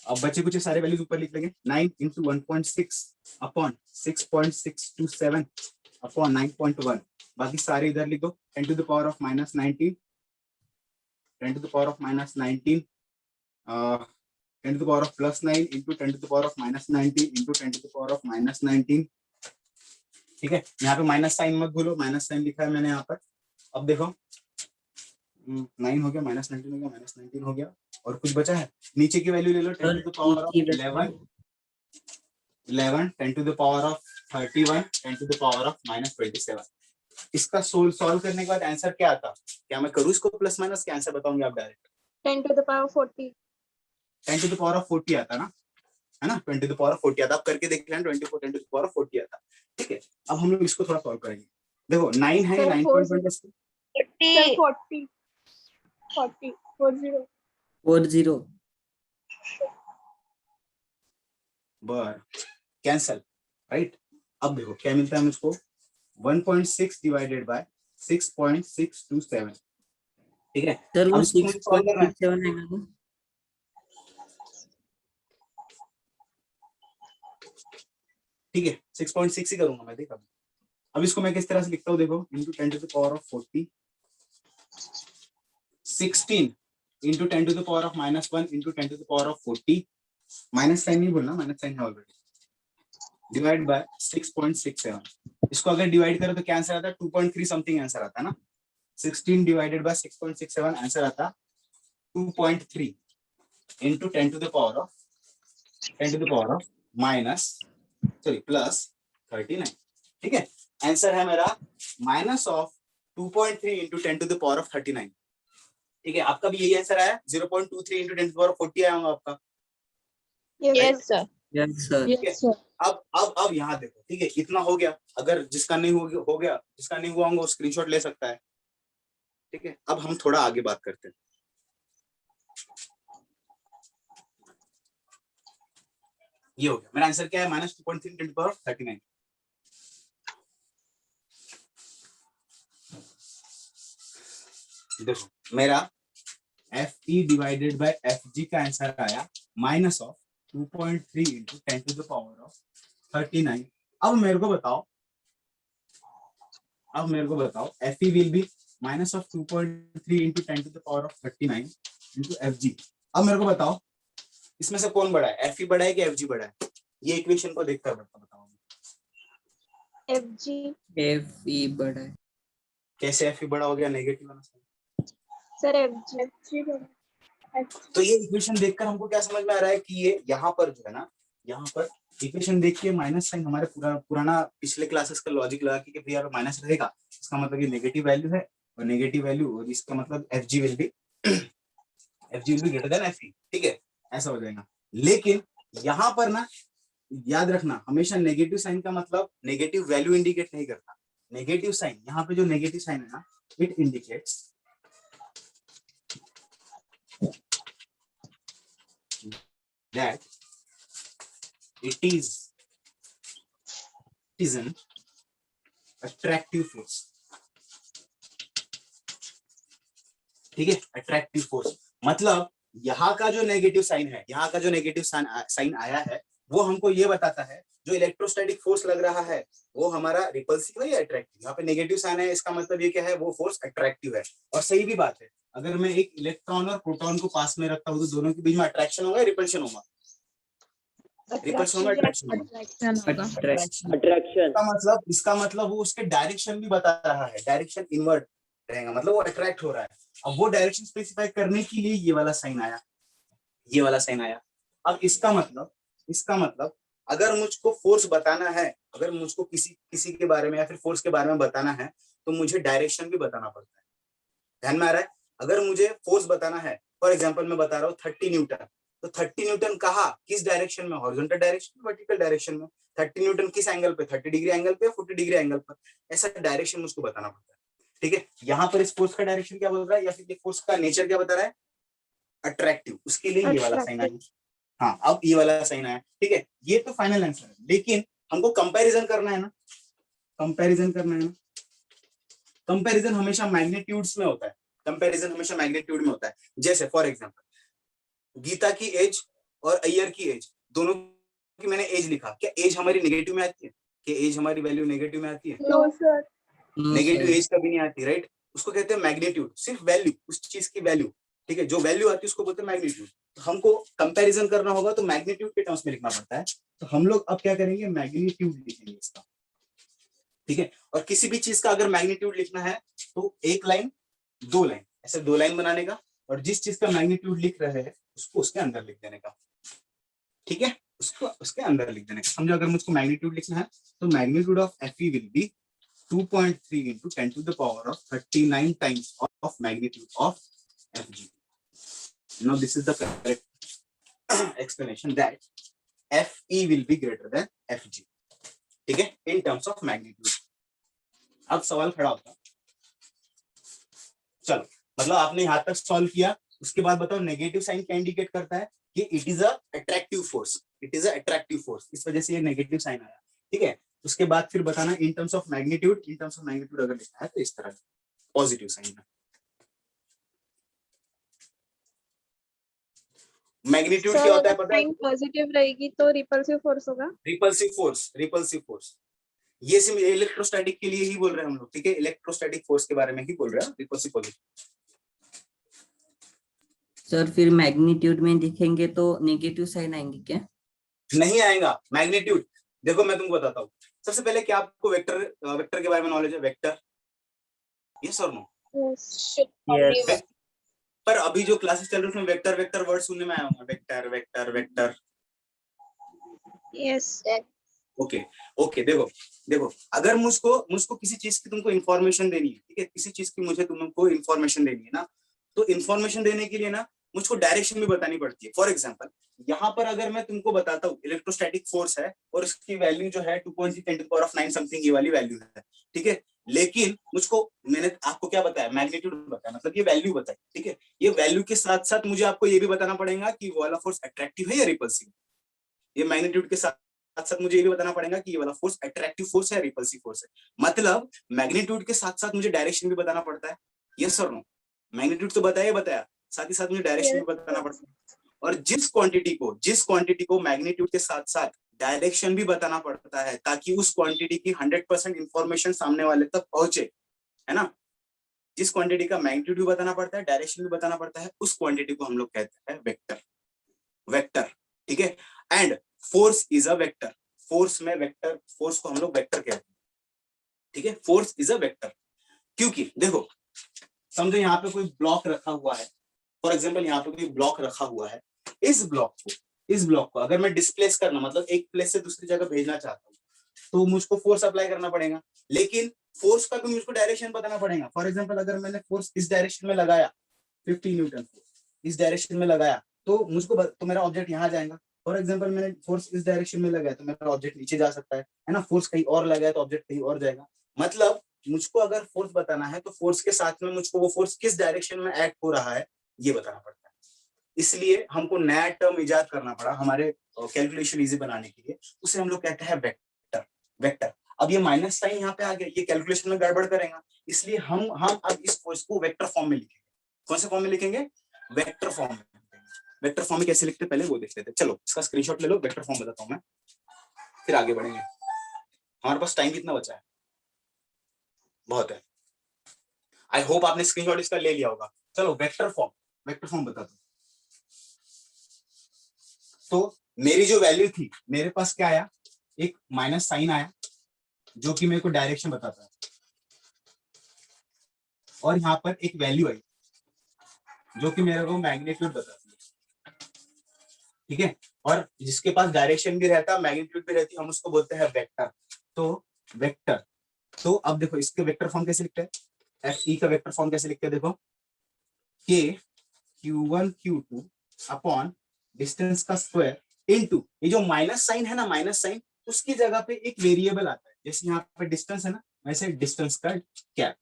अब बचे कुछ सारे वैल्यूज ऊपर लिख लेंगे। 9 इंटू 1.6 अपॉन 6.627 अपॉन 9.1, बाकी सारे इधर लिख दो। 10 to the power of minus 19, 10 to the power of minus 19, 10 to the power of plus 9 into 10 to the power of minus 19 into 10 to the power of minus 19। ठीक है, यहाँ पे माइनस साइन मत भूलो, माइनस साइन लिखा है मैंने यहाँ पर। अब देखो 9 हो गया, माइनस 19 हो गया, माइनस 19 हो गया, और कुछ बचा है। नीचे की वैल्यू ले लो, 10 to the power of 11, 10 to the power of 31, 10 to the power of minus 27। इसका सॉल्व करने के बाद आंसर क्या आता? क्या मैं करूँ इसको प्लस माइनस के आंसर बताऊंगी आप direct? 10 to the power 40। 10 to the power of 40 आता ना, है ना? 20 टू द पावर ऑफ 40 आता। आप करके देख लेना, 24 10 टू द पावर ऑफ 40 आता। ठीक है, अब हम लोग इसको थोड़ा सॉल्व करेंगे। देखो 9 है, 9.20 40 बर कैंसल, राइट? अब देखो क्या मिलता है मुझको, 1.6 डिवाइडेड बाय 6.627। ठीक है, सर वो अब इसको मुझे सॉल्व करना है। 6.67 है ना? ठीक है, 6.6 ही करूंगा मैं, देखा। अब इसको मैं किस तरह से लिखता हूँ, देखो into 10 to the power of 40, 16 into 10 to the power of minus 1 into 10 to the power of 40, minus sign नहीं बोलना, माइनस साइन है ऑलरेडी, डिवाइड बाय 6.67। इसको अगर डिवाइड करो तो क्या आंसर आता है? 2.3 समथिंग आंसर आता है ना। 16 डिवाइडेड बाय 6.67 आंसर आता 2.3 into 10 to the power of minus plus 39। ठीक है, आंसर है मेरा minus of 2.3 into 10 to the power of 39। ठीक है, आपका भी यही आंसर आया, 0.23 into 10 to the power of 40 आया होगा आपका। Yes sir. Yes sir. Yes sir. अब यहाँ देखो, ठीक है, इतना हो गया। अगर जिसका नहीं हो गया, जिसका नहीं हुआ होगा वो स्क्रीनशॉट ले सकता है। ठीक है, अब हम थोड़ा आगे बात करते हैं। ये हो गया मेरा आंसर, क्या है? Minus 2.3 10 power 39। देखो मेरा F E divided by F G का आंसर आया minus of 2.3 into 10 to the power of 39। अब मेरे को बताओ F E will be minus of 2.3 into 10 to the power of 39 into F G. अब मेरे को बताओ इसमें से कौन बड़ा है, एफ ई बड़ा है कि एफ जी बड़ा है? ये इक्वेशन को देखकर बताओ। F G. एफ ई बड़ा है। कैसे एफ ई बड़ा हो गया? नेगेटिव आना सर एफ जी बड़ा। तो ये इक्वेशन देखकर हमको क्या समझ में आ रहा है कि ये यहाँ पर जो है ना, यहाँ पर इक्वेशन देख के माइनस साइन हमारे पुराना पिछले क्लासेस का लॉजिक लगा कि भैया माइनस रहेगा, इसका मतलब ये नेगेटिव वैल्यू है, और नेगेटिव वैल्यू, और इसका मतलब F G will be greater than F E. ठीक है, ऐसा हो जाएगा। लेकिन यहाँ पर ना याद रखना, हमेशा नेगेटिव साइन का मतलब नेगेटिव वैल्यू इंडिकेट नहीं करता। नेगेटिव साइन, यहाँ पे जो नेगेटिव साइन है ना, it indicates that it is an attractive force। ठीक है, अट्रैक्टिव फोर्स मतलब यहाँ का जो नेगेटिव साइन है, यहाँ का जो नेगेटिव साइन आया है, वो हमको ये बताता है जो इलेक्ट्रोस्टैटिक फोर्स लग रहा है वो हमारा रिपल्सिव है या अट्रैक्टिव। यहाँ पे नेगेटिव साइन है, इसका मतलब ये क्या है? वो फोर्स अट्रैक्टिव है। और सही भी बात है, अगर मैं एक इलेक्ट्रॉन और प्रोटॉन को पास में रखता हूँ तो दोनों के बीच में अट्रैक्शन होगा, रिपल्शन होगा? रिपल्शन होगा, अट्रैक्शन होगा। इसका मतलब वो उसके डायरेक्शन भी बता रहा है, डायरेक्शन इनवर्ट रहेगा, मतलब वो अट्रैक्ट हो रहा है। अब वो डायरेक्शन स्पेसिफाई करने के लिए ये वाला साइन आया, ये वाला साइन आया। अब इसका मतलब अगर मुझको फोर्स बताना है, अगर मुझको किसी के बारे में या फिर फोर्स के बारे में बताना है, तो मुझे डायरेक्शन भी बताना पड़ता है। ध्यान में आ रहा है? अगर मुझे फोर्स बताना है, फॉर एग्जांपल मैं बता रहा हूँ 30 न्यूटन, तो 30 न्यूटन कहाँ, किस डायरेक्शन में? हॉरिजॉन्टल डायरेक्शन, वर्टिकल डायरेक्शन में। 30 न्यूटन किस एंगल पे? 30 डिग्री एंगल पे, 40 डिग्री एंगल पर। ऐसा डायरेक्शन मुझको बताना पड़ता है। ठीक है, यहाँ पर इस फोर्स का डायरेक्शन क्या बोल रहा है, या फिर फोर्स का नेचर क्या बता रहा है? अट्रैक्टिव। उसके लिए ये वाला साइन आया। हाँ, अब ये वाला साइन आया। ठीक है, ये तो फाइनल आंसर है, लेकिन हमको कंपैरिजन करना है ना, कंपैरिजन हमेशा मैग्नीट्यूड्स में होता है। जैसे फॉर एग्जांपल गीता की एज और ईयर की एज, दोनों की मैंने एज लिखा, क्या एज हमारी नेगेटिव में आती है? क्या एज हमारी वैल्यू नेगेटिव में आती है? No sir. No, negative sir. एज कभी नहीं आती, राइट? उसको कहते हैं मैग्नीट्यूड, सिर्फ वैल्यू, उस चीज की वैल्यू, ठीक है, जो वैल्यू आती है उसको बोलते हैं मैग्नीट्यूड। तो हमको कंपैरिजन करना होगा तो मैग्नीट्यूड के टर्म्स में लिखना पड़ता है। तो हम लोग अब क्या करेंगे, मैग्नीट्यूड लिखेंगे इसका, ठीक है। और किसी भी चीज का अगर मैग्नीट्यूड लिखना है तो एक लाइन, दो लाइन, ऐसे दो लाइन बनाने का, और जिस चीज का मैग्नीट्यूड लिख रहे हैं उसको उसके अंदर लिख देने का, ठीक है, उसको उसके अंदर लिख देने का। समझो अगर मुझको मैग्नीट्यूड लिखना है तो magnitude of FE will be 2.3 into 10 to the power of 39 times of magnitude of Fg. Now this is the correct explanation that Fe will be greater than Fg. ठीक है, in terms of magnitude. अब सवाल खड़ा होता है, चलो मतलब आपने यहां तक सॉल्व किया, उसके बाद बताओ नेगेटिव साइन क्या इंडिकेट करता है कि it is a attractive force, it is a attractive force, इस वजह से ये नेगेटिव साइन आया, ठीक है। उसके बाद फिर बताना in terms of magnitude, in terms of magnitude अगर लिखना है तो इस तरह पॉजिटिव साइन है। मैग्नीट्यूड सर क्या होता है अगर पता है? साइन पॉजिटिव रहेगी तो रिपल्सिव फोर्स होगा। रिपल्सिव फोर्स, रिपल्सिव फोर्स, ये सिर्फ इलेक्ट्रोस्टैटिक के लिए ही बोल रहे हैं हम लोग, ठीक है, इलेक्ट्रोस्टैटिक फोर्स के बारे में ही बोल रहे हैं, रिपल्सिव पॉजिटिव। सर फिर मैग्नीट्यूड में दिखेंगे तो नेगेटिव साइन आएंगे क्या? नहीं आएगा मैग्नीट्यूड। देखो मैं तुमको बताता हूँ, सबसे पहले क्या आपको वेक्टर वेक्टर के बारे में नॉलेज है? वेक्टर, यस और नो? Yes. पर अभी जो क्लासेस चल रही है उसमें वेक्टर वेक्टर वर्ड सुनने में आया होगा, vector vector vector. Yes. Okay okay, देखो देखो, अगर मुझको मुझको किसी चीज की तुमको इन्फॉर्मेशन देनी है, ठीक है, किसी चीज की मुझे तुमको इन्फॉर्मेशन देनी है ना, तो इन्फॉर्मेशन देने के लिए ना मुझको डायरेक्शन भी बतानी पड़ती है। फॉर एग्जांपल यहाँ पर अगर मैं तुमको बताता हूँ इलेक्ट्रोस्टैटिक फोर्स है और उसकी वैल्यू जो है 2.10⁹ समथिंग ये वाली वैल्यू है, ठीक है, लेकिन मुझको, मैंने आपको क्या बताया, मैग्नीट्यूड बताया, मतलब ये वैल्यू बताई, ठीक है, ये वैल्यू के साथ साथ मुझे आपको ये भी बताना पड़ेगा कि वो वाला फोर्स अट्रैक्टिव है या रिपल्सिव। ये मैग्नीट्यूड के साथ साथ मुझे ये भी बताना पड़ेगा कि ये वाला फोर्स अट्रैक्टिव फोर्स है, रिपल्सिव फोर्स है। मतलब मैग्नीट्यूड के साथ साथ मुझे डायरेक्शन भी बताना पड़ता है, यस और नो? मैग्नीट्यूड तो बताया बताया, साथ ही साथ मुझे डायरेक्शन भी बताना पड़ता है। और जिस क्वांटिटी को मैग्नीट्यूड के साथ साथ डायरेक्शन भी बताना पड़ता है ताकि उस क्वांटिटी की 100% इंफॉर्मेशन सामने वाले तक पहुंचे, है ना, जिस क्वांटिटी का मैग्नीट्यूड भी बताना पड़ता है, डायरेक्शन भी बताना पड़ता है, उस क्वांटिटी को हम लोग कहते हैं वेक्टर, वेक्टर, ठीक है। And force is a vector, force में वेक्टर, फोर्स को हम लोग वेक्टर कहते हैं, ठीक है, फोर्स इज अ वेक्टर। क्योंकि देखो समझो यहाँ पे कोई ब्लॉक रखा हुआ है, फॉर एग्जांपल यहाँ पे कोई ब्लॉक रखा हुआ है, इस ब्लॉक को अगर मैं डिस्प्लेस करना, मतलब एक प्लेस से दूसरी जगह भेजना चाहता हूँ, तो मुझको फोर्स अप्लाई करना पड़ेगा, लेकिन फोर्स का भी मुझको डायरेक्शन बताना पड़ेगा। फॉर एग्जांपल अगर मैंने फोर्स इस डायरेक्शन में लगाया, 50 न्यूटन फोर्स इस डायरेक्शन में लगाया, तो मुझको तो मेरा ऑब्जेक्ट यहाँ जाएगा। फॉर एग्जांपल मैंने फोर्स इस डायरेक्शन में लगाया तो मेरा ऑब्जेक्ट नीचे जा सकता है ना, फोर्स कहीं और लगाया तो ऑब्जेक्ट कहीं और जाएगा। मतलब मुझको अगर फोर्स बताना है तो फोर्स के साथ में मुझको वो फोर्स किस डायरेक्शन में एक्ट हो रहा है ये बताना पड़ता है। इसलिए हमको नया टर्म इजाद करना पड़ा हमारे कैलकुलेशन इजी बनाने के लिए, उसे हम लोग कहते हैं वेक्टर, वेक्टर। अब ये माइनस साइन यहाँ पे आ गया, ये कैलकुलेशन में गड़बड़ करेगा, इसलिए हम अब इस फोर्स को वेक्टर फॉर्म में लिखेंगे। कौन से फॉर्म में लिखेंगे? वेक्टर फॉर्म में। वेक्टर फॉर्म में कैसे लिखते हैं पहले वो देख लेते हैं। चलो इसका स्क्रीनशॉट ले लो, वेक्टर फॉर्म बताता हूँ मैं, फिर आगे बढ़ेंगे। हमारे पास टाइम कितना बचा है? बहुत है। आई होप आपने स्क्रीनशॉट इसका ले लिया होगा। चलो वेक्टर फॉर्म बताता हूँ। तो मेरी जो वैल्यू थी, मेरे पास क्या आया, एक माइनस साइन आया जो कि मेरे को डायरेक्शन बताता है, और यहाँ पर एक वैल्यू आई जो कि मेरे को मैग्नीट्यूड बताती है, ठीक है, और जिसके पास डायरेक्शन भी रहता है मैग्नीट्यूड भी रहती है, हम उसको बोलते हैं वेक्टर। तो वेक्टर, तो अब देखो इसके वेक्टर फॉर्म कैसे लिखते हैं, एफ ई का वेक्टर फॉर्म कैसे लिखते हैं, देखो के Q1 Q2 अपॉन डिस्टेंस का स्क्वायर इनटू, ये जो माइनस साइन है ना, माइनस साइन, उसकी जगह पे एक वेरिएबल आता है, जैसे यहाँ पे डिस्टेंस है ना, वैसे डिस्टेंस का कैप,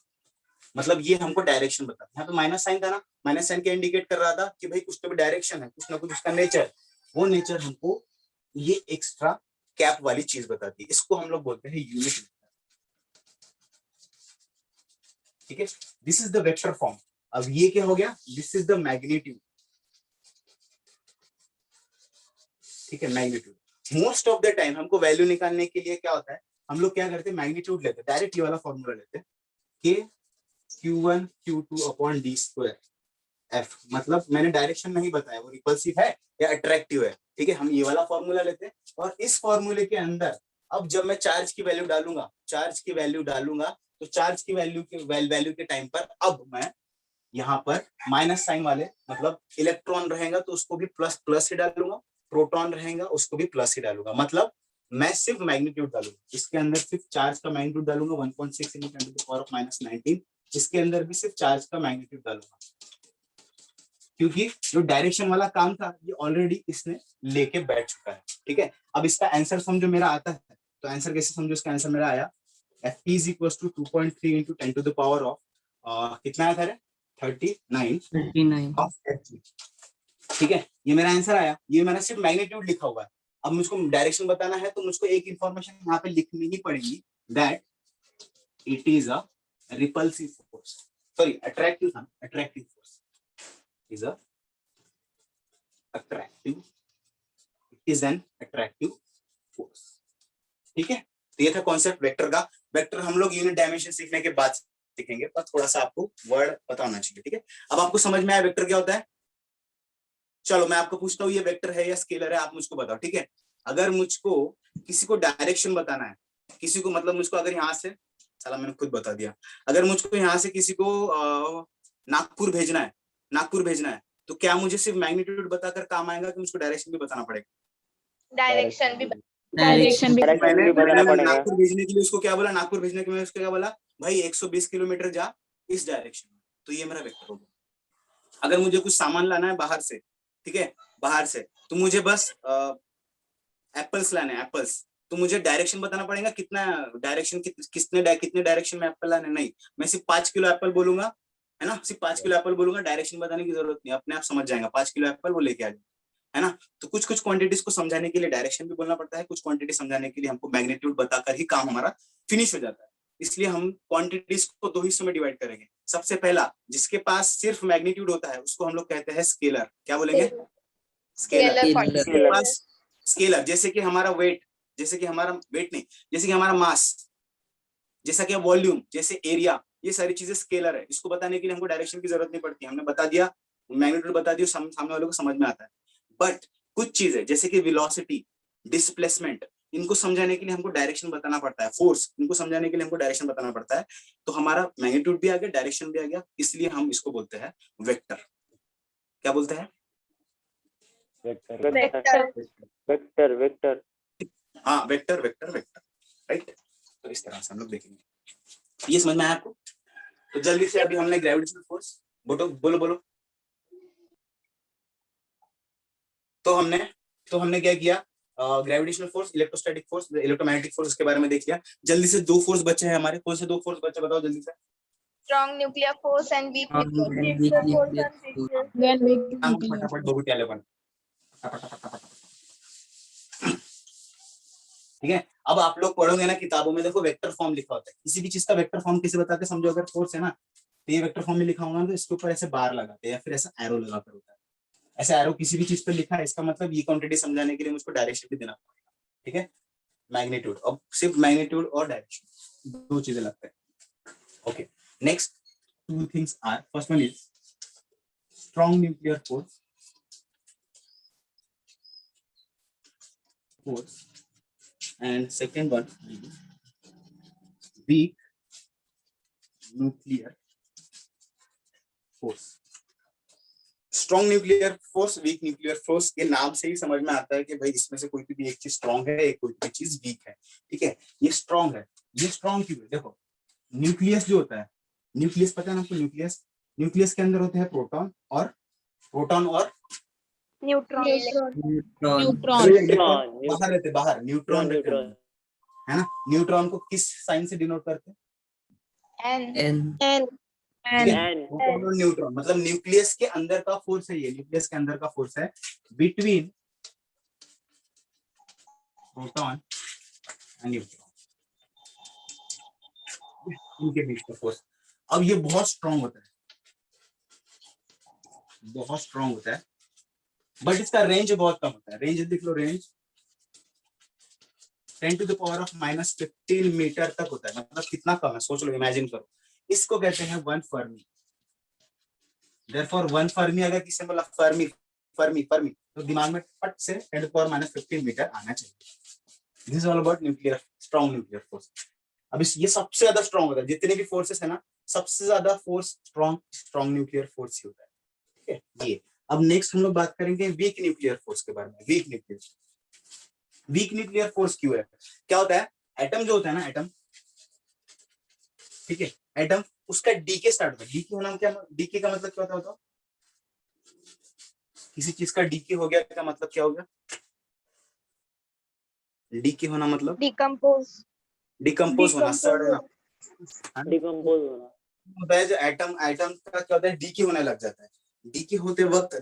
मतलब ये हमको डायरेक्शन बताता है। यहाँ पे माइनस साइन था ना, माइनस साइन क्या इंडिकेट कर रहा था कि भाई कुछ तो भी डायरेक्शन है, कुछ ना कुछ उसका नेचर, वो नेचर हमको ये एक्स्ट्रा कैप वाली चीज बताती है, इसको हम लोग बोलते हैं यूनिट, ठीक है। This is the vector form. अब ये क्या हो गया, दिस इज द मैग्नीट्यूड, ठीक है, magnitude. Most of the time हमको वैल्यू निकालने के लिए क्या होता है, हम लोग क्या करते हैं, मैग्नीट्यूड लेते हैं, डायरेक्ट ये वाला फॉर्मूला लेते हैं कि Q1 Q2 upon D square F, मतलब मैंने डायरेक्शन नहीं बताया वो रिपल्सिव है या अट्रैक्टिव है, ठीक है। हम ये वाला फॉर्मूला लेते हैं और इस फॉर्मूले के अंदर अब जब मैं चार्ज की वैल्यू डालूंगा, तो चार्ज की वैल्यू के टाइम पर अब मैं यहाँ पर माइनस साइन वाले, मतलब इलेक्ट्रॉन रहेगा तो उसको भी प्लस प्लस ही डालूंगा, प्रोटॉन रहेगा उसको भी प्लस ही डालूंगा, मतलब मैं सिर्फ मैग्नीट्यूड डालूंगा, इसके अंदर सिर्फ चार्ज का मैग्नीट्यूड डालूंगा 1.6 × 10⁻⁻19, इसके अंदर भी सिर्फ चार्ज का मैग्नीट्यूड डालूंगा, क्योंकि जो डायरेक्शन वाला काम था ये ऑलरेडी इसने लेके बैठ चुका है, ठीक है। अब इसका आंसर समझो मेरा आता है, तो आंसर कैसे समझो, इसका आंसर मेरा आया Fp is equals to 2.3 × 10⁻⁻, कितना आया था, 39 39 ऑफ Fg, ठीक है। ये मेरा आंसर आया, ये मैंने सिर्फ मैग्नीट्यूड लिखा हुआ है। अब मुझको डायरेक्शन बताना है तो मुझको एक इंफॉर्मेशन यहाँ पे लिखनी ही पड़ेगी, that it is a repulsive force, sorry attractive force, is a attractive, it is an attractive force, ठीक है। तो ये था कॉन्सेप्ट वेक्टर का। वेक्टर हम लोग यूनिट डायमेंशन सीखने के बाद सीखेंगे, पर थोड़ा सा आपको वर्ड पता होना चाहिए, ठीक है। अब आपको समझ में आया वेक्टर क्या होता है। चलो मैं आपको पूछता हूँ, ये वेक्टर है या स्केलर है, आप मुझको बताओ, ठीक है। अगर मुझको किसी को डायरेक्शन बताना है, किसी को, मतलब मुझको अगर यहाँ से, चला मैंने खुद बता दिया, अगर मुझको यहाँ से किसी को नागपुर भेजना है, तो क्या मुझे सिर्फ मैग्नीट्यूड बताकर काम आएगा कि मुझको डायरेक्शन भी बताना पड़ेगा? डायरेक्शन भी डायरेक्शन भी मैंने नागपुर भेजने के लिए उसको क्या बोला, क्या बोला, भाई 120 किलोमीटर जा इस डायरेक्शन में, तो ये मेरा वेक्टर होगा। अगर मुझे कुछ सामान लाना है बाहर से, ठीक है, बाहर से, तो मुझे बस एप्पल्स लाने हैं, एप्पल्स, तो मुझे डायरेक्शन बताना पड़ेगा, कितना डायरेक्शन, कितने डायरेक्शन में एप्पल लाने, नहीं, मैं सिर्फ 5 किलो एप्पल बोलूंगा, है ना, सिर्फ 5 किलो एप्पल बोलूंगा, डायरेक्शन बताने की जरूरत नहीं, अपने आप समझ जाएगा 5 किलो एप्पल वो लेके आ जाएगा, है ना। तो कुछ कुछ क्वांटिटीज को समझाने के लिए डायरेक्शन भी बोलना पड़ता है, कुछ क्वांटिटी समझाने के लिए हमको मैग्नीट्यूड बताकर ही काम हमारा फिनिश हो जाता है। इसलिए हम क्वांटिटीज को दो हिस्सों में डिवाइड करेंगे। सबसे पहला, जिसके पास सिर्फ मैग्नीट्यूड होता है उसको हम लोग कहते हैं स्केलर, क्या बोलेंगे, स्केलर। जिसके पास स्केलर, जैसे कि हमारा वेट, नहीं, जैसे कि हमारा मास, जैसा कि वॉल्यूम, जैसे एरिया, ये सारी चीजें स्केलर है। इसको बताने के लिए हमको डायरेक्शन की जरूरत नहीं पड़ती, हमने बता दिया, मैग्नीट्यूड बता दिया, सामने वालों को समझ में आता है। बट कुछ चीजें जैसे कि वेलोसिटी, डिस्प्लेसमेंट, इनको समझाने के लिए हमको डायरेक्शन बताना पड़ता है, फोर्स, इनको समझाने के लिए हमको डायरेक्शन बताना पड़ता है। तो हमारा मैग्नीट्यूड भी आ गया, डायरेक्शन भी आ गया, इसलिए हम इसको बोलते हैं वेक्टर। क्या बोलते हैं, वेक्टर। हाँ, वेक्टर, राइट। तो इस तरह से हम लोग देखेंगे। ये समझ में आया आपको? तो जल्दी से अभी हमने ग्रेविटेशनल फोर्स, बोलो। तो हमने क्या किया, gravitational force, electrostatic force, electromagnetic force के बारे में देख लिया। जल्दी से 2 फोर्स बचे हैं हमारे, कौन से 2 फोर्स बचे बताओ जल्दी से। Strong nuclear force and weak फटाफट बबूटियाले बन, ठीक है। अब आप लोग पढ़ोगे ना किताबों में, देखो वेक्टर फॉर्म लिखा होता है, किसी भी चीज का वेक्टर फॉर्म कैसे बताते समझो, अगर फोर्स है ना तो ये वेक्टर फॉर्म में लिखा होगा, तो इसके ऊपर ऐसे बार लगाते हैं या फिर ऐसा एरो लगाकर होता है, ऐसा एरो किसी भी चीज पर लिखा है, इसका मतलब ये क्वांटिटी समझाने के लिए मुझको डायरेक्शन भी देना पड़ेगा, ठीक है। मैग्नीट्यूड, अब सिर्फ मैग्नीट्यूड और डायरेक्शन 2 चीजें लगते हैं, okay. Next 2 things are, first one is strong nuclear force and second one weak nuclear force। Strong nuclear force, weak nuclear force, ये नाम से ही समझ में आता है कि भाई इसमें से कोई भी एक चीज स्ट्रॉन्ग है, कोई भी चीज वीक है, ठीक है। ये स्ट्रॉन्ग है, ये स्ट्रॉन्ग क्यों है, देखो न्यूक्लियस जो होता है, न्यूक्लियस पता है ना आपको, न्यूक्लियस के अंदर होते हैं प्रोटॉन और न्यूट्रॉन। बाहर रहते, बाहर न्यूट्रॉन रहते हैं, है ना। न्यूट्रॉन को किस साइन से डिनोट करते हैं, N प्रोटॉन और न्यूट्रॉन, मतलब न्यूक्लियस के अंदर का फोर्स है, ये न्यूक्लियस के अंदर का फोर्स है बिटवीन प्रोटॉन एंड न्यूट्रॉन, इनके बीच का फोर्स। अब ये बहुत स्ट्रांग होता है, बट इसका रेंज बहुत कम होता है। रेंज देख लो, रेंज 10⁻⁻15 मीटर तक होता है। मतलब कितना कम है, सोच लो, इमेजिन करो। इसको कहते हैं 1 फर्मी। देयरफॉर 1 फर्मी अगर किसी ने बोला फर्मी फर्मी फर्मी, तो दिमाग में फट से 10⁻15 मीटर आना चाहिए। This is all about nuclear, strong nuclear force. अब ये सबसे ज्यादा स्ट्रॉन्ग होता है, जितने भी फोर्सेस है ना, सबसे ज्यादा फोर्स स्ट्रॉन्ग न्यूक्लियर फोर्स ही होता है। ठीक है ये। अब नेक्स्ट हम लोग बात करेंगे वीक न्यूक्लियर फोर्स के बारे में। वीक न्यूक्लियर फोर्स क्यों है, क्या होता है? एटम जो होता है ना, एटम, ठीक है, एटम, उसका डीके स्टार्ट होता है। डीके होना क्या, डीके का मतलब क्या होता है? किसी चीज का डीके हो गया, क्या मतलब क्या हो गया? डीके होना मतलब Decompose. डिकम्पोज होना, सड़ना। डिकम्पोज होना। होता है जो एटम, एटम का क्या होता है, डीके होने लग जाता है। डीके होते वक्त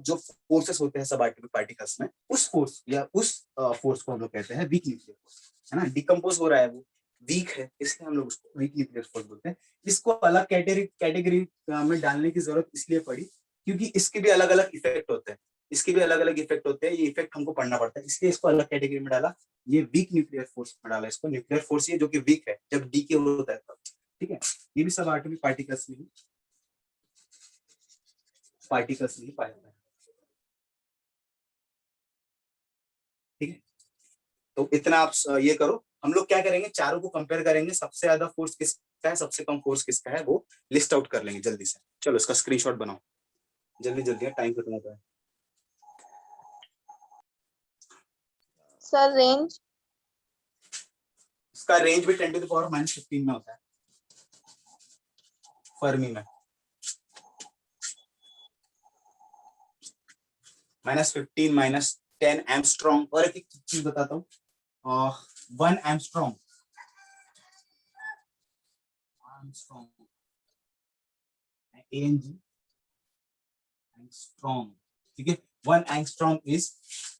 जो फोर्सेस होते हैं सब पार्टिकल्स में, उस फोर्स या उस फोर्स को हम लोग कहते हैं वीक न्यूक्लियर फोर्स, है ना। डिकम्पोज हो रहा है, वो वीक है, इसलिए हम लोग उसको वीक न्यूक्लियर फोर्स बोलते हैं। इसको अलग कैटेगरी में डालने की जरूरत इसलिए पड़ी क्योंकि इसके भी अलग अलग इफेक्ट होते हैं। ये इफेक्ट हमको पढ़ना पड़ता है, इसलिए इसको अलग कैटेगरी में डाला। ये वीक न्यूक्लियर फोर्स में डाला इसको। न्यूक्लियर फोर्स ये जो कि वीक है जब डीके होता है तब। ठीक है, ये भी सब एटॉमिक पार्टिकल्स में ही पाया जाता है। ठीक है, तो इतना आप ये करो। हम लोग क्या करेंगे, चारों को कंपेयर करेंगे, सबसे ज्यादा फोर्स किसका है, सबसे कम फोर्स किसका है, वो लिस्ट आउट कर लेंगे जल्दी से। चलो इसका स्क्रीनशॉट बनाओ जल्दी जल्दी, टाइम खत्म होता है। Sir, range. इसका रेंज भी 10⁻⁻15 में होता है फर्मी में। -15 -10 एमस्ट्रॉन्ग। और एक चीज बताता हूँ, 1 एमस्ट्रॉन्ग, एंगस्ट्रॉम, ठीक है। 1 एंगस्ट्रॉम इज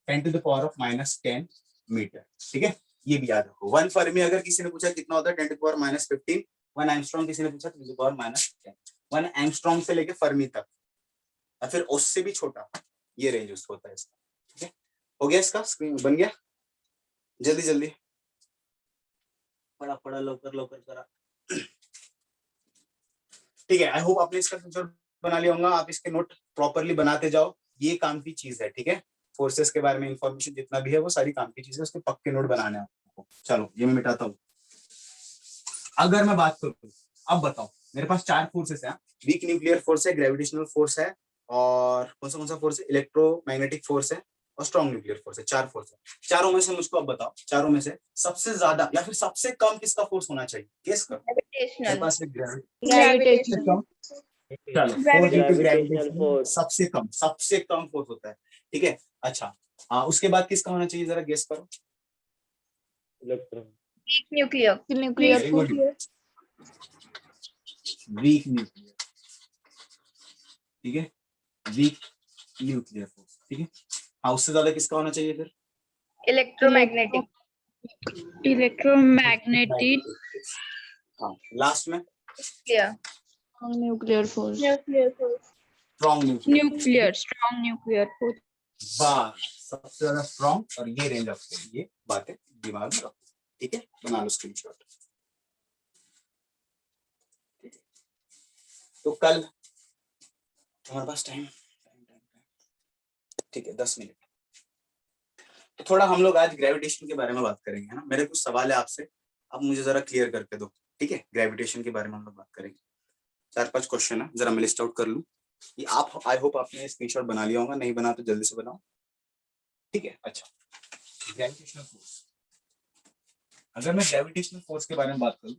10⁻⁻10 मीटर। ठीक है, ये भी याद रखो। 1 फर्मी अगर किसी ने पूछा कितना होता है, 10⁻⁻15। 1 एंगस्ट्रॉम किसी ने पूछा 10⁻10। 1 एंगस्ट्रॉम से लेके फर्मी तक, या फिर उससे भी छोटा, ये रेंज उसका होता है इसका। ठीक है, हो गया, इसका स्क्रीन बन गया। जल्दी जल्दी पढ़ा पढ़ा, लवकर लवकर करा। ठीक है, आई होप आपने इसका स्क्रीनशॉट बना लिया होगा। आप इसके नोट प्रॉपरली बनाते जाओ, ये काम की चीज है। ठीक है, फोर्सेस के बारे में इंफॉर्मेशन जितना भी है वो सारी काम की चीज है, उसके पक्के नोट बनाने हैं आपको। चलो ये मैं मिटाता हूँ। अगर मैं बात करूँ, अब बताओ, मेरे पास 4 फोर्सेस हैं। वीक न्यूक्लियर फोर्स है, ग्रेविटेशनल फोर्स है, और कौन सा फोर्स है, इलेक्ट्रोमैग्नेटिक फोर्स है, और स्ट्रॉन्ग न्यूक्लियर फोर्स है। 4 फोर्स है। चारों में से मुझको अब बताओ, चारों में से सबसे ज्यादा या फिर सबसे कम किसका फोर्स होना चाहिए, गेस करो। मेरे Gravitational. पास एक ग्रेविटी, Gravitational. चलो 4 due to gravitational gravitation force. सबसे कम फोर्स होता है। ठीक है, अच्छा, उसके बाद किसका होना चाहिए, जरा गेस करो। Electron. Weak nuclear. Very good, weak nuclear. ठीक है, वीक न्यूक्लियर फोर्स। ठीक है, उससे ज्यादा किसका होना चाहिए फिर? Electromagnetic. Electromagnetic हाँ, लास्ट में Nuclear. nuclear force. Nuclear force. Strong nuclear. Nuclear, strong nuclear force. वाह, सबसे ज्यादा स्ट्रॉन्ग, और ये रेंज आपको, ये बातें दिमाग में रखो। ठीक है, बना लो स्क्रीनशॉट। तो कल हमारे पास टाइम, ठीक है, 10 मिनट। तो थोड़ा हम लोग आज ग्रेविटेशन के बारे में बात करेंगे, है ना। मेरे कुछ सवाल है आपसे, अब मुझे जरा क्लियर करके दो। ठीक है, ग्रेविटेशन के बारे में हम लोग बात करेंगे। 4-5 क्वेश्चन है, जरा मैं लिस्ट आउट कर लूं। ये आप, आई होप आपने स्क्रीनशॉट बना लिया होगा, नहीं बना तो जल्दी से बनाओ। ठीक है, अच्छा, ग्रेविटेशनल फोर्स। अगर मैं ग्रेविटेशनल फोर्स के बारे में बात करूं,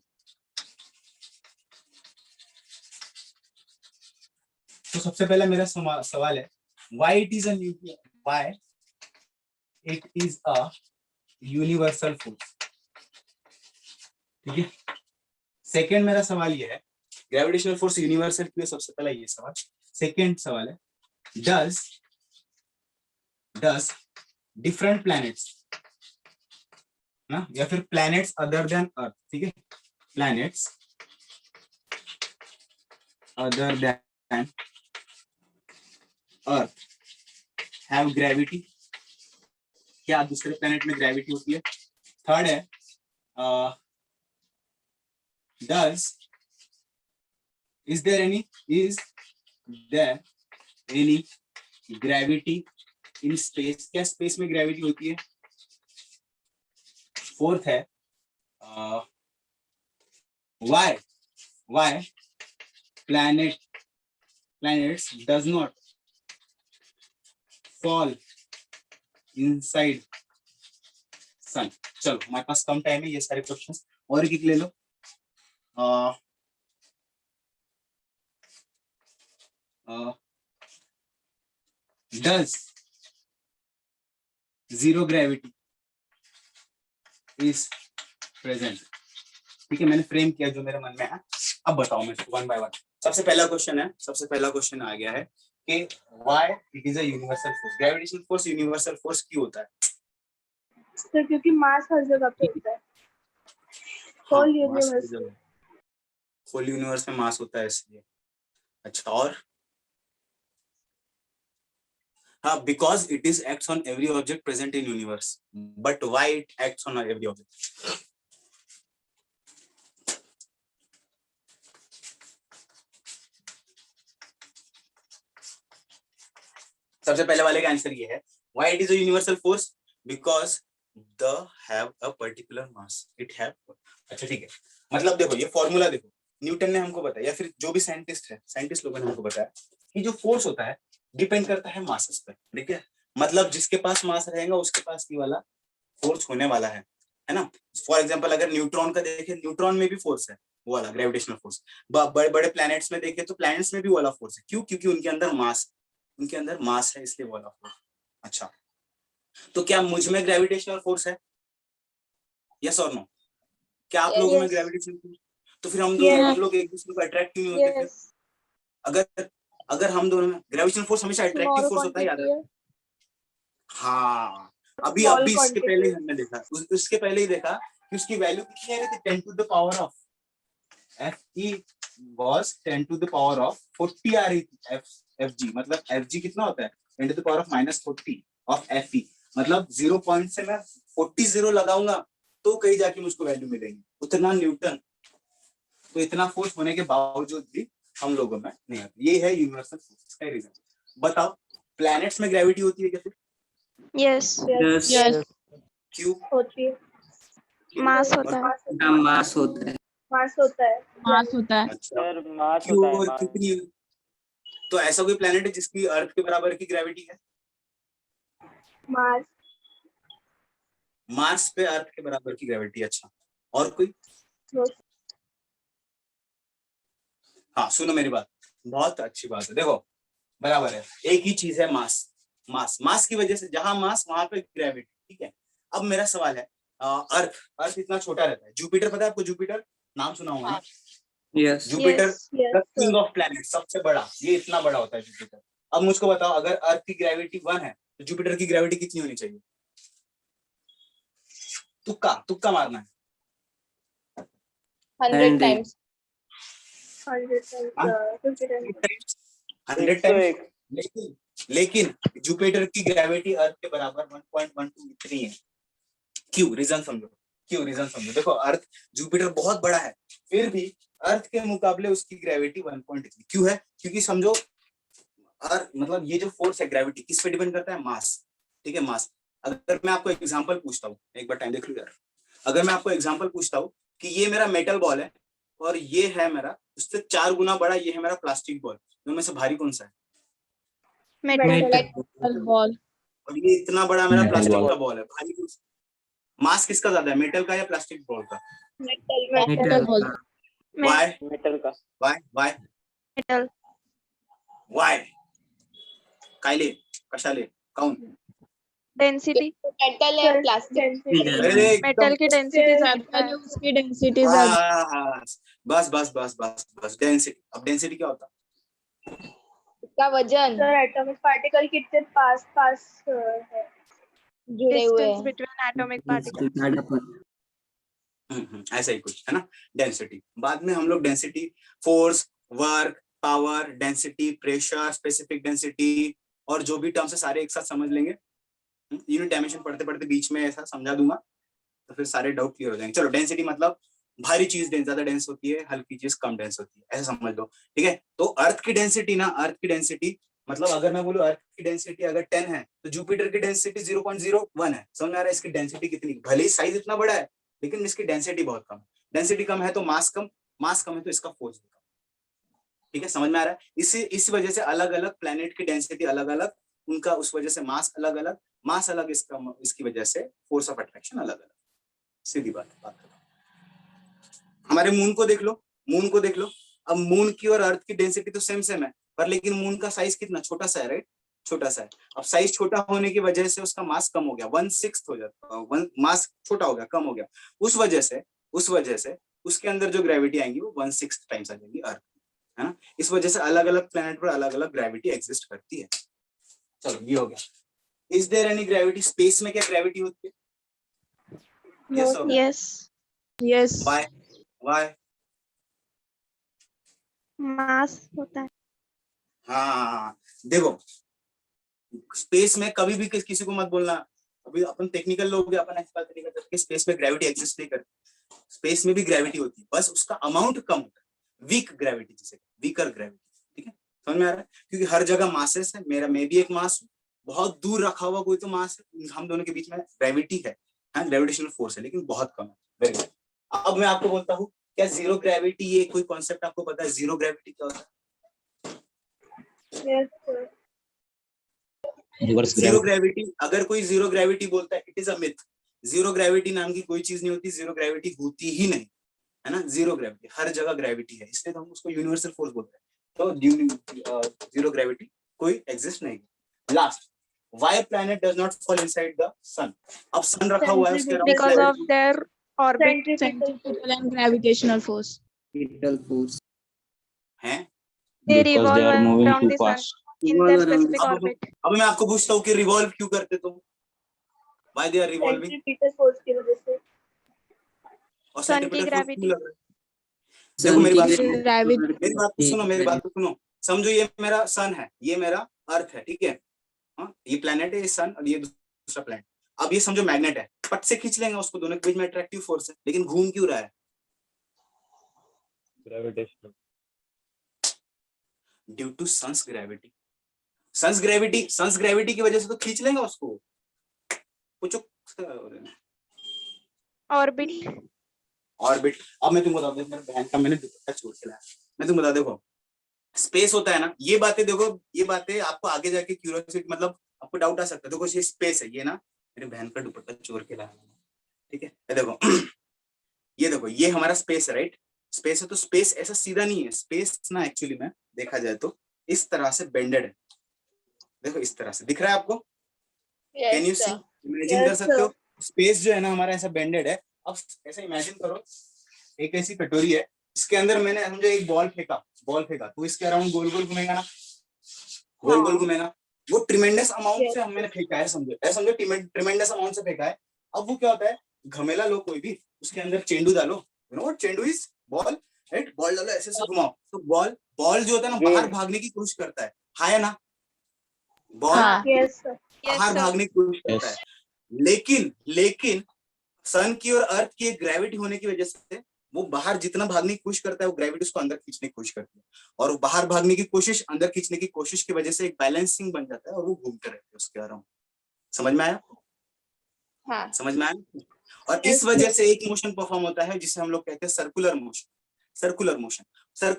तो सबसे पहले मेरा सवाल है, why it is a nuclear, why it is a universal force. ठीक है, सेकंड मेरा सवाल ये है, ग्रेविटेशनल फोर्स यूनिवर्सल क्यों है, सबसे पहला ये सवाल। सेकंड सवाल है, डज डिफरेंट प्लैनेट्स ना, या फिर प्लैनेट्स अदर देन अर्थ, ठीक है, planets other than Earth have gravity, क्या दूसरे प्लेनेट में ग्रेविटी होती है। थर्ड है does is there any gravity in space, क्या स्पेस में ग्रेविटी होती है। फोर्थ है why planets does not fall inside sun। चलो हमारे पास कम टाइम है, ये सारे क्वेश्चंस और एक ले लो। does zero gravity is present। ठीक है, मैंने फ्रेम किया जो मेरे मन में है। अब बताओ मैं वन बाय वन। सबसे पहला क्वेश्चन आ गया है कि why it is a universal force. Gravitational force universal force क्यों होता है? सर क्योंकि मास हर जगह पे होता है, होल यूनिवर्स में। होल यूनिवर्स में मास होता है इसलिए। अच्छा, और हाँ, because it is acts on every object present in universe. But why it acts on every object? सबसे पहले वाले का आंसर ये है, why it is a universal force, because the have a particular mass, it have। अच्छा ठीक है, मतलब देखो ये फॉर्मूला देखो, न्यूटन ने हमको बताया या फिर जो भी साइंटिस्ट लोगों ने हमको बताया कि जो फोर्स होता है डिपेंड करता है मासेस पे। ठीक है, मतलब जिसके पास मास रहेगा उसके पास ये वाला फोर्स होने वाला है ना। फॉर एग्जांपल अगर न्यूट्रॉन का देखें, न्यूट्रॉन में भी फोर्स है, वो वाला ग्रेविटेशनल फोर्स। बड़े बड़े प्लैनेट्स में देखें तो प्लैनेट्स में भी वाला फोर्स है। क्यों? क्योंकि उनके अंदर मास है, इसलिए वाला फोर्स। अच्छा, तो क्या मुझ में ग्रेविटेशनल फोर्स है? यस और नो? क्या आप लोगों में ग्रेविटेशनल फोर्स? तो फिर हम लोग एक दूसरे को अट्रैक्ट क्यों नहीं होते फिर? अगर हम दोनों में ग्रेविटेशनल फोर्स हमेशा अट्रैक्टिव फोर्स होता है, याद है। हाँ, अभी इसके पहले हमने देखा, उसके पहले ही देखा कि उसकी वैल्यू कितनी आ रही थी, 10 to the power of Fe was 10 to the power of 40 आ रही थी। Fg मतलब Fg कितना होता है, 10 to the power of -40 of Fe। मतलब 0 पॉइंट से मैं 40 0 लगाऊंगा तो कहीं जाके मुझको वैल्यू मिलेगी, उतना न्यूटन। तो इतना फोर्स होने के बावजूद भी हम लोगों में नहीं आती। ये है यूनिवर्सल फोर्स का रीजन। बताओ, प्लैनेट्स में ग्रेविटी होती है क्या फिर? Yes. Yes. Yes. क्यों होती है, मास होता है। हाँ, मास होता है। मास होता है। मास होता है। अच्छा, सर मास क्यों होता है और मास। कितनी? तो ऐसा कोई प्लैनेट है जिसकी अर्थ के बराबर की ग्रेविटी है? मार्स पे अर्थ के बराबर की ग्रेविटी। अच्छा, और कोई? हाँ, सुनो मेरी बात, बहुत अच्छी बात है। देखो बराबर है, एक ही चीज है मास की वजह से जहां मास वहां पे ग्रेविटी। ठीक है, अब मेरा सवाल है, अर्थ इतना छोटा रहता है। जुपिटर पता है आपको? जुपिटर नाम सुना होगा ना? Yes. Jupiter Yes, king of planet, सबसे बड़ा, ये इतना बड़ा होता है जुपिटर। अब मुझको बताओ, अगर अर्थ की ग्रेविटी 1 है तो जुपिटर की ग्रेविटी कितनी होनी चाहिए? तुक्का मारना है। 100 times। 100 टाइम्स। लेकिन जुपिटर की ग्रेविटी अर्थ के बराबर 1.12 इतनी है। क्यों? रीजन समझो। देखो, अर्थ, जुपिटर बहुत बड़ा है, फिर भी अर्थ के मुकाबले उसकी ग्रेविटी 1.3 क्यों है? क्योंकि समझो, अर्थ मतलब ये जो फोर्स है ग्रेविटी, किस पे डिपेंड करता है? मास। ठीक है, मास। अगर मैं आपको एग्जांपल पूछता हूँ, एक बार टाइम देख लो यार। अगर मैं आपको एग्जांपल पूछता हूँ कि ये मेरा मेटल बॉल है और ये है मेरा उससे 4 गुना बड़ा, ये है मेरा प्लास्टिक बॉल, दोनों में से भारी कौन सा है? Metal ball. और ये इतना बड़ा मेरा Metal प्लास्टिक ball। का बॉल है, भारी कौन सा? मास किसका ज्यादा है, मेटल का या प्लास्टिक बॉल का? Metal ball. व्हाई? मेटल का। मेटल। व्हाई? कायले, कशाले, काऊन? डेंसिटी। मेटल है प्लास्टिक। अरे एकदम। मेटल की डेंसिटी ज्यादा है, उसकी डेंसिटी ज्यादा। हाँ, बस डेंसिटी। अब डेंसिटी क्या होता? इसका वजन। सर एटॉमिक पार्टिकल कितने पास है, जुड़े हुए डिस्टेंस हैं। Between atomic particle. ऐसा ही कुछ है ना, डेंसिटी। बाद में हम लोग density, force, work, power, density, pressure, specific density, और जो भी टर्म्स है सारे एक साथ समझ लेंगे। यूनिट डायमेंशन पढ़ते पढ़ते बीच में ऐसा समझा दूंगा तो फिर सारे डाउट क्लियर हो जाएंगे। चलो, डेंसिटी मतलब भारी चीज ज्यादा डेंस होती है, हल्की चीज कम डेंस होती है, ऐसा समझ लो। ठीक है, तो अर्थ की डेंसिटी ना, अर्थ की डेंसिटी मतलब अगर मैं बोलूं अर्थ की डेंसिटी अगर 10 है तो जुपिटर की डेंसिटी 0.01 है। समझ में आ रहा है इसकी डेंसिटी कितनी? भले ही साइज इतना बड़ा है लेकिन इसकी डेंसिटी बहुत कम है। डेंसिटी कम है तो मास कम, मास कम है तो इसका फोर्स भी कम। ठीक है, समझ में आ रहा है? इस वजह से अलग अलग प्लेनेट की डेंसिटी अलग अलग, उनका उस वजह से मास अलग अलग, मास अलग, इसकी वजह से फोर्स ऑफ अट्रैक्शन अलग अलग। सीधी बात है। हमारे मून को देख लो, मून को देख लो। अब मून की और अर्थ की डेंसिटी तो सेम है, पर लेकिन मून का साइज कितना छोटा सा है, राइट? छोटा सा है। अब साइज छोटा होने की वजह से उसका मास कम हो गया, 1/6 हो जाता, मास छोटा हो गया, कम हो गया। उस वजह से उसके अंदर जो ग्रेविटी आएंगी वो 1/6 टाइम्स आ जाएगी अर्थ, है ना? इस वजह से अलग अलग प्लेनेट पर अलग अलग ग्रेविटी एग्जिस्ट करती है। चलो, ये हो गया। Is there any gravity? Space में क्या ग्रेविटी होती है? Yes or no? Yes. Yes. Why? Mass होता है। हाँ, देखो स्पेस में कभी भी किसी को मत बोलना, अभी अपन टेक्निकल लोग हैं, अपन ऐसी बात नहीं कर सकते स्पेस में ग्रेविटी एग्जिस्ट नहीं करती। स्पेस में भी ग्रेविटी होती है, बस उसका अमाउंट कम होता है, वीक ग्रेविटी, जिसे वीकर ग्रेविटी। ठीक है, समझ में आ रहा है? क्योंकि हर जगह मासेस है, मैं भी एक मास हूँ, बहुत दूर रखा हुआ कोई तो मास है, हम दोनों के बीच में ग्रेविटी है, ग्रेविटेशनल फोर्स है, लेकिन बहुत कम है। Very good. अब मैं आपको बोलता हूँ, क्या जीरो ग्रेविटी, ये कोई कॉन्सेप्ट आपको पता है? जीरो ग्रेविटी क्या होता है? Yes, sir. जीरो ग्रेविटी, अगर कोई जीरो ग्रेविटी बोलता है, it is a myth. Zero gravity नाम की कोई चीज नहीं होती, जीरो ग्रेविटी होती ही नहीं, है ना? जीरो ग्रेविटी, हर जगह ग्रेविटी है, इसलिए तो हम उसको यूनिवर्सल फोर्स बोलते हैं। तो जीरो ग्रेविटी कोई एग्जिस्ट नहीं। Last, why planet does not fall inside the sun? अब सन रखा हुआ है, उसके Because of अराउंड their orbit. Centripetal And gravitational force. Centripetal force. है। They Because they revolve are moving around too the sun fast. in Revolve their around the specific sun. orbit. अब मैं आपको पूछता हूँ कि रिवॉल्व क्यों करते तुम? Why they are revolving? Centripetal force की वजह से। और Sun की सेंटीमीटर फोर्स क्यों gravity. लग रहा है? देखो मेरी बात सुनो, Gravity. मेरी बात तो सुनो, मेरी बात तो सुनो। समझो ये मेरा सन है, ये मेरा अर्थ है, ठीक है? हाँ, ये प्लेनेट है, ये सन, और ये दूसरा प्लेनेट। अब ये समझो मैग्नेट है, पट से खींच लेंगे उसको, दोनों के बीच में अट्रैक्टिव फोर्स है, लेकिन घूम क्यों रहा है? Gravitational. Due to sun's gravity. Sun's gravity की वजह से तो खींच लेंगे उसको। पूछो Orbit. ऑर्बिट। अब मैं तुमको बता दूं, मेरे बहन का मैंने दुपट्टा छोड़ के लाया, मैं तुमको बता, देखो स्पेस होता है ना, ये बातें देखो, ये बातें आपको आगे जाके क्यूरियोसिटी, मतलब आपको डाउट आ सकता है। देखो ये स्पेस है, ये ना मेरे बहन का दुपट्टा चोर के लाया, ठीक है? ये देखो ये देखो, ये हमारा स्पेस है, राइट? स्पेस है, तो स्पेस ऐसा सीधा नहीं है। स्पेस ना एक्चुअली में देखा जाए तो इस तरह से बेंडेड है। देखो इस तरह से दिख रहा है आपको? Can you see? इमेजिन कर सकते हो? स्पेस जो है ना हमारा ऐसा बेंडेड है। अब ऐसा इमेजिन करो, एक ऐसी कटोरी है, इसके अंदर मैंने समझो एक बॉल फेंका, तो इसके अराउंड गोल गोल घूमेगा ना, गोल गोल घूमेगा। वो ट्रिमेंडस अमाउंट से मैंने फेंका है, समझो ट्रिमेंडस अमाउंट से फेंका है। अब वो क्या होता है, घमेला लो कोई भी, उसके अंदर चेंडू डालो, यू नो व्हाट चेंडू इज? Ball, right? बॉल डालो, ऐसे से घुमाओ, तो बॉल जो होता है ना बाहर भागने की कोशिश करता है, है ना? बॉल बाहर भागने की कोशिश करता है, लेकिन सन की और अर्थ की ग्रेविटी होने की वजह से वो बाहर जितना भागने की कोशिश करता है, वो ग्रेविटी उसको अंदर खींचने की कोशिश करती है, और वो बाहर भागने की कोशिश, अंदर खींचने की कोशिश की वजह से एक बैलेंसिंग बन जाता है, और वो घूमते रहते हैं उसके अराउंड। समझ में आया? हाँ। समझ में आया? और इस वजह से एक मोशन परफॉर्म होता है जिसे हम लोग कहते हैं सर्कुलर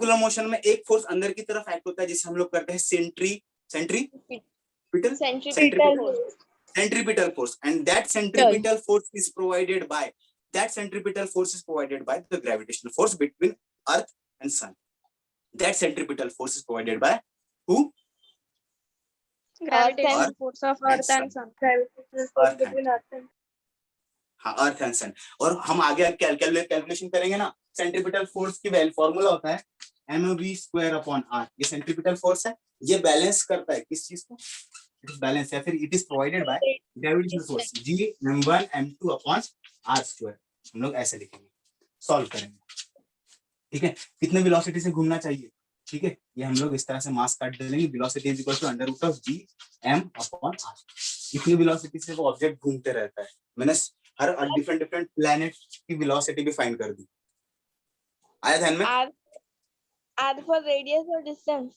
मोशन में एक फोर्स अंदर की तरफ एक्ट होता है जिसे हम लोग करते हैं centripetal force, and that centripetal force is provided by the gravitational force between earth and sun. That centripetal force is provided by who? Gravitational force of Earth and Sun. Gravitational force between Earth and हाँ, earth and सन। और हम आगे calculation करेंगे ना, centripetal force की formula होता है mv²/r। ये सेंट्रीपिटल फोर्स है, ये बैलेंस करता है किस चीज को? बैलेंस, या फिर it is provided by gravitational force g m1 m2/r²। हम लोग ऐसे लिखेंगे, सॉल्व करेंगे, ठीक है? कितने वेलोसिटी से घूमना चाहिए? ठीक है, ये हम लोग इस तरह से मास काट देंगे, velocity is equal to under root of G M upon R. इतनी वेलोसिटी से वो ऑब्जेक्ट घूमते रहता है। मैंने हर डिफरेंट डिफरेंट प्लैनेट की वेलोसिटी भी फाइंड कर दी। आया ध्यान में? R for radius or distance?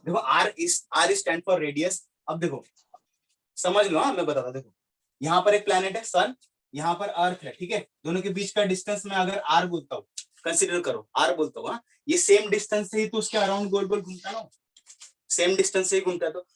देखो R is stand for radius. अब देखो समझ लो, हाँ मैं बताता, देखो यहाँ पर एक प्लैनेट है सन, यहाँ पर अर्थ है, ठीक है, दोनों के बीच का डिस्टेंस में अगर आर बोलता हूँ, कंसीडर करो आर बोलता हूँ, ये सेम डिस्टेंस से ही तो उसके अराउंड गोल गोल घूमता है ना, सेम डिस्टेंस से ही घूमता है, तो